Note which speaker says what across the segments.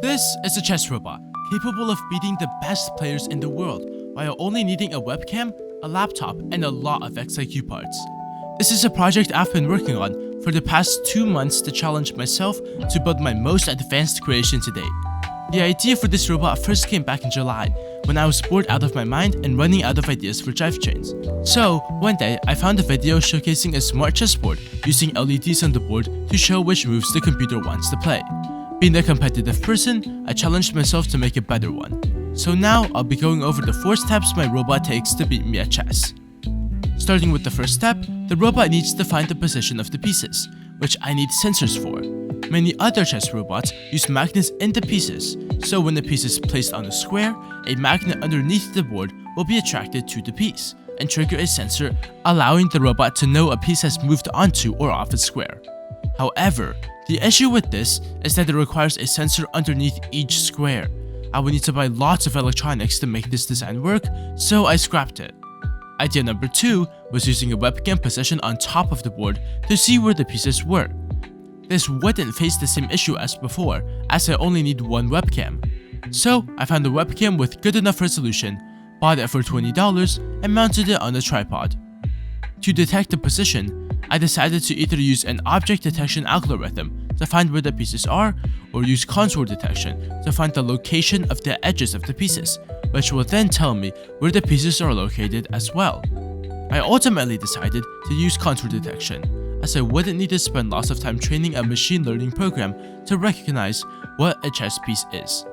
Speaker 1: This is a chess robot, capable of beating the best players in the world, while only needing a webcam, a laptop, and a lot of XIQ parts. This is a project I've been working on for the past 2 months to challenge myself to build my most advanced creation to date. The idea for this robot first came back in July, when I was bored out of my mind and running out of ideas for drive chains. So, one day, I found a video showcasing a smart chessboard using LEDs on the board to show which moves the computer wants to play. Being a competitive person, I challenged myself to make a better one. So now, I'll be going over the 4 steps my robot takes to beat me at chess. Starting with the first step, the robot needs to find the position of the pieces, which I need sensors for. Many other chess robots use magnets in the pieces, so when the piece is placed on a square, a magnet underneath the board will be attracted to the piece and trigger a sensor, allowing the robot to know a piece has moved onto or off a square. However, the issue with this is that it requires a sensor underneath each square. I would need to buy lots of electronics to make this design work, so I scrapped it. Idea number 2 was using a webcam position on top of the board to see where the pieces were. This wouldn't face the same issue as before, as I only need one webcam. So I found a webcam with good enough resolution, bought it for $20, and mounted it on a tripod. To detect the position, I decided to either use an object detection algorithm to find where the pieces are, or use contour detection to find the location of the edges of the pieces, which will then tell me where the pieces are located as well. I ultimately decided to use contour detection, as I wouldn't need to spend lots of time training a machine learning program to recognize what a chess piece is.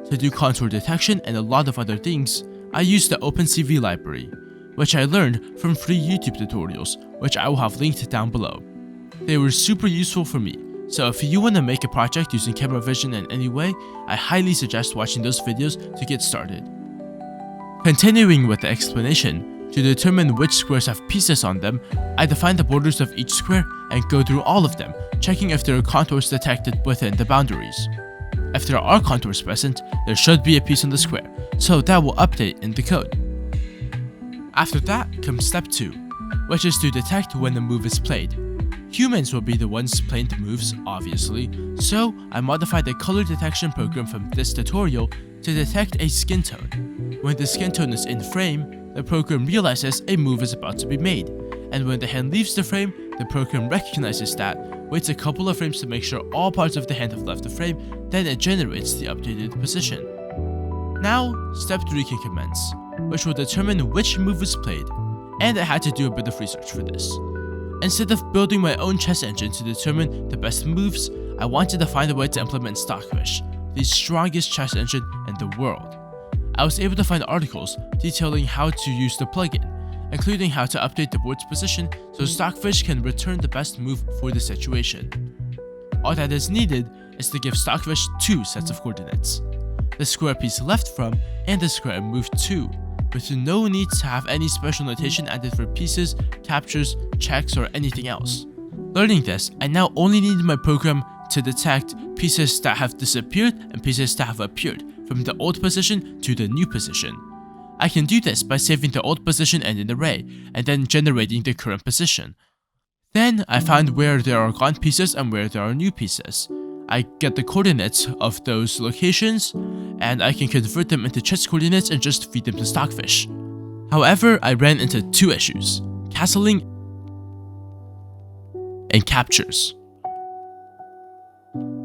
Speaker 1: To do contour detection and a lot of other things, I used the OpenCV library, which I learned from free YouTube tutorials, which I will have linked down below. They were super useful for me, so if you want to make a project using camera vision in any way, I highly suggest watching those videos to get started. Continuing with the explanation, to determine which squares have pieces on them, I define the borders of each square and go through all of them, checking if there are contours detected within the boundaries. If there are contours present, there should be a piece on the square, so that will update in the code. After that comes step 2, which is to detect when the move is played. Humans will be the ones playing the moves, obviously, so I modified the color detection program from this tutorial to detect a skin tone. When the skin tone is in frame, the program realizes a move is about to be made, and when the hand leaves the frame, the program recognizes that, waits a couple of frames to make sure all parts of the hand have left the frame, then it generates the updated position. Now, step 3 can commence, which will determine which move is played, and I had to do a bit of research for this. Instead of building my own chess engine to determine the best moves, I wanted to find a way to implement Stockfish, the strongest chess engine in the world. I was able to find articles detailing how to use the plugin, including how to update the board's position so Stockfish can return the best move for the situation. All that is needed is to give Stockfish 2 sets of coordinates: the square piece left from and the square moved to, with no need to have any special notation added for pieces, captures, checks, or anything else. Learning this, I now only need my program to detect pieces that have disappeared and pieces that have appeared from the old position to the new position. I can do this by saving the old position in an array and then generating the current position. Then I find where there are gone pieces and where there are new pieces. I get the coordinates of those locations, and I can convert them into chess coordinates and just feed them to Stockfish. However, I ran into 2 issues: castling and captures.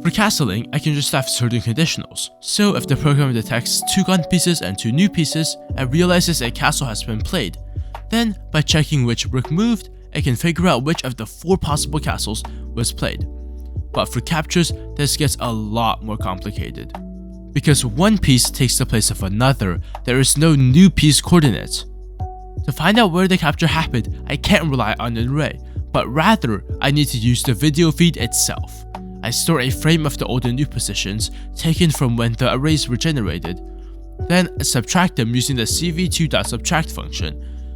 Speaker 1: For castling, I can just have certain conditionals, so if the program detects 2 gone pieces and 2 new pieces and realizes a castle has been played, then by checking which rook moved, it can figure out which of the 4 possible castles was played. But for captures, this gets a lot more complicated. Because one piece takes the place of another, there is no new piece coordinate. To find out where the capture happened, I can't rely on an array, but rather I need to use the video feed itself. I store a frame of the old and new positions taken from when the arrays were generated, then subtract them using the cv2.subtract function,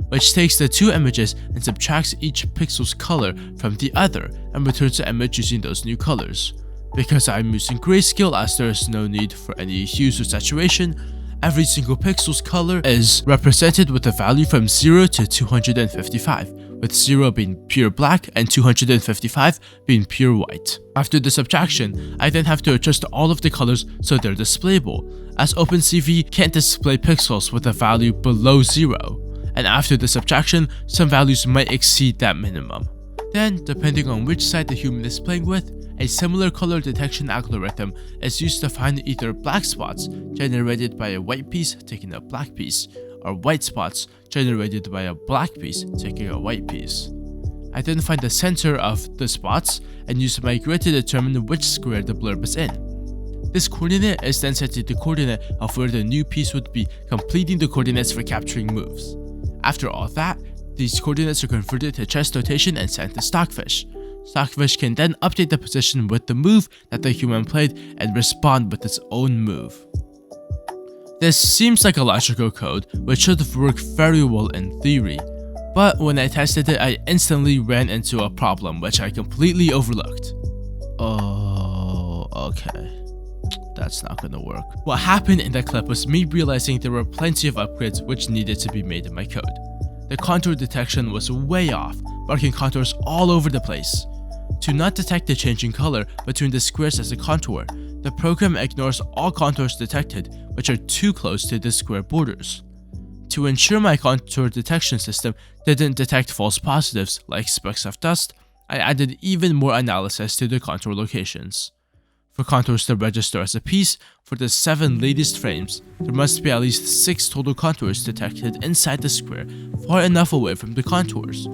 Speaker 1: which takes the 2 images and subtracts each pixel's color from the other and returns the image using those new colors. Because I'm using grayscale as there is no need for any hues or saturation, every single pixel's color is represented with a value from 0 to 255, with 0 being pure black and 255 being pure white. After the subtraction, I then have to adjust all of the colors so they're displayable, as OpenCV can't display pixels with a value below 0, and after the subtraction, some values might exceed that minimum. Then, depending on which side the human is playing with, a similar color detection algorithm is used to find either black spots generated by a white piece taking a black piece, or white spots generated by a black piece taking a white piece. I then find the center of the spots and use my grid to determine which square the blurb is in. This coordinate is then set to the coordinate of where the new piece would be, completing the coordinates for capturing moves. After all that, these coordinates are converted to chess notation and sent to Stockfish. Stockfish can then update the position with the move that the human played and respond with its own move. This seems like a logical code, which should work very well in theory, but when I tested it, I instantly ran into a problem which I completely overlooked. Oh, okay. That's not gonna work. What happened in that clip was me realizing there were plenty of upgrades which needed to be made in my code. The contour detection was way off, marking contours all over the place. To not detect the changing color between the squares as a contour, the program ignores all contours detected which are too close to the square borders. To ensure my contour detection system didn't detect false positives like specks of dust, I added even more analysis to the contour locations. For contours to register as a piece, for the 7 latest frames, there must be at least 6 total contours detected inside the square far enough away from the contours.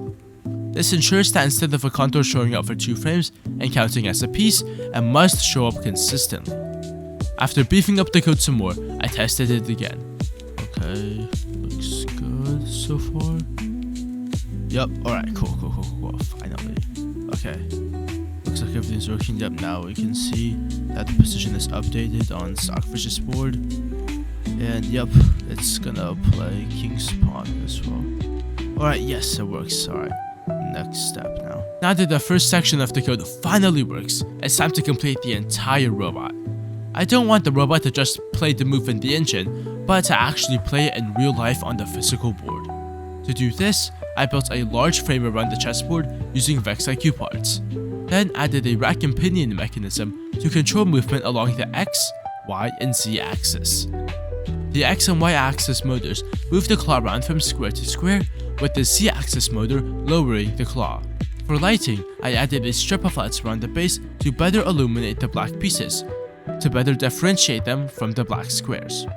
Speaker 1: This ensures that instead of a contour showing up for 2 frames and counting as a piece, it must show up consistently. After beefing up the code some more, I tested it again. Okay, looks good so far. Yup, alright, cool, finally. Okay, looks like everything's working. Yep, now we can see that the position is updated on Stockfish's board. And yep, it's gonna play King's Pawn as well. Alright, yes, it works, alright. Next step now. Now that the first section of the code finally works, it's time to complete the entire robot. I don't want the robot to just play the move in the engine, but to actually play it in real life on the physical board. To do this, I built a large frame around the chessboard using VEX IQ parts. Then added a rack and pinion mechanism to control movement along the X, Y, and Z axis. The X and Y axis motors move the claw around from square to square, with the Z axis motor lowering the claw. For lighting, I added a strip of lights around the base to better illuminate the black pieces, to better differentiate them from the black squares.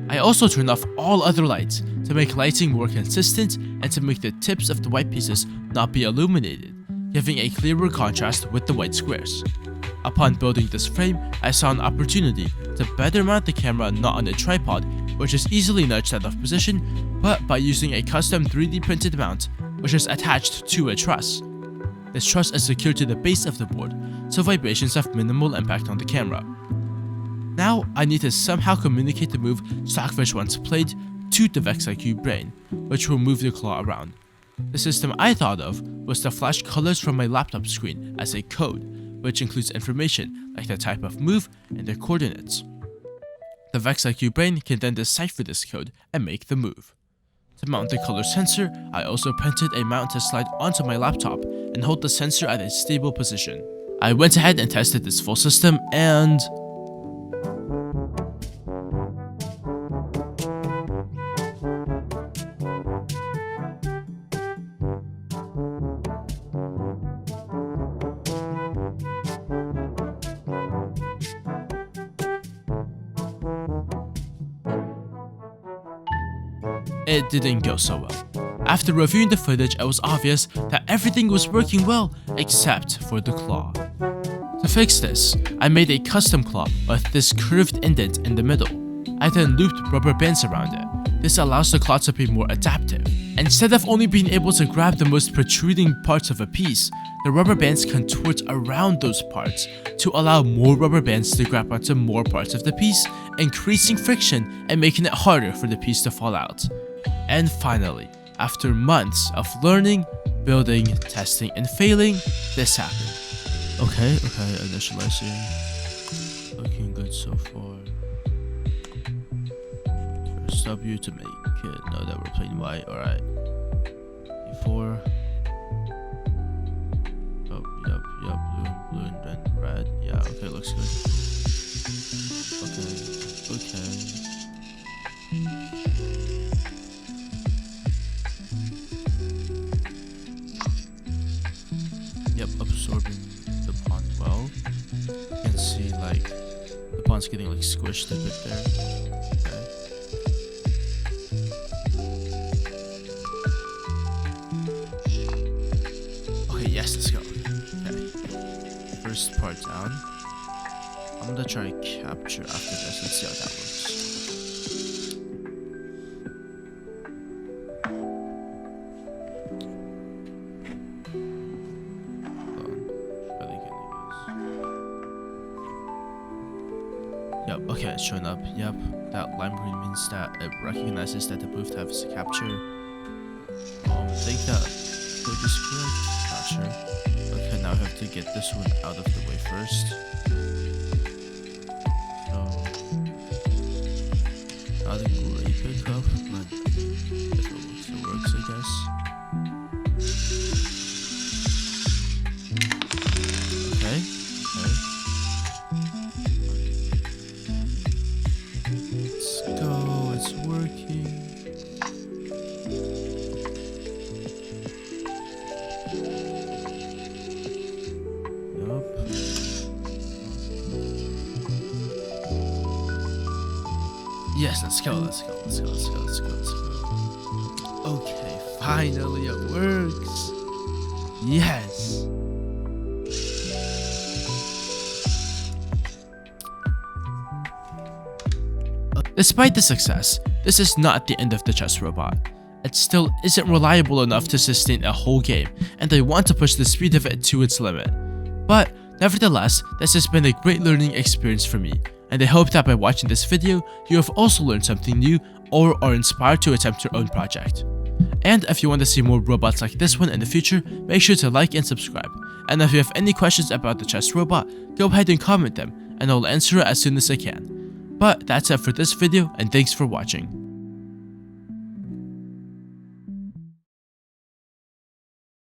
Speaker 1: I also turned off all other lights to make lighting more consistent and to make the tips of the white pieces not be illuminated, giving a clearer contrast with the white squares. Upon building this frame, I saw an opportunity to better mount the camera not on a tripod, which is easily nudged out of position, but by using a custom 3D printed mount, which is attached to a truss. This truss is secured to the base of the board, so vibrations have minimal impact on the camera. Now, I need to somehow communicate the move Stockfish once played to the VEX IQ brain, which will move the claw around. The system I thought of was to flash colors from my laptop screen as a code, which includes information like the type of move and their coordinates. The VEX IQ brain can then decipher this code and make the move. To mount the color sensor, I also printed a mount to slide onto my laptop and hold the sensor at a stable position. I went ahead and tested this full system and... it didn't go so well. After reviewing the footage, it was obvious that everything was working well except for the claw. To fix this, I made a custom claw with this curved indent in the middle. I then looped rubber bands around it. This allows the claw to be more adaptive. Instead of only being able to grab the most protruding parts of a piece, the rubber bands contort around those parts to allow more rubber bands to grab onto more parts of the piece, increasing friction and making it harder for the piece to fall out. And finally, after months of learning, building, testing, and failing, this happened. Okay, initializing. Looking good so far. First W to make it know that we're playing white. Alright. E4. looks good. Okay. Yep, absorbing the pond well. You can see like the pond's getting like squished a bit there. Okay, yes, let's go. Okay. First part down. I'm gonna try capture after this. Let's see how that works. Yep, okay, it's showing up. Yep, that lime green means that it recognizes that the booth has a capture. I think that code is correct. Not sure. Okay, now I have to get this one out of the way first. So, not a great pickup, but if it works, I guess. Okay. Let's go, it's working. Yup. Yes, let's go. Okay, finally it works. Yes. Despite the success, this is not the end of the chess robot. It still isn't reliable enough to sustain a whole game, and I want to push the speed of it to its limit. But nevertheless, this has been a great learning experience for me, and I hope that by watching this video, you have also learned something new or are inspired to attempt your own project. And if you want to see more robots like this one in the future, make sure to like and subscribe. And if you have any questions about the chess robot, go ahead and comment them, and I'll answer it as soon as I can. But that's it for this video, and thanks for watching.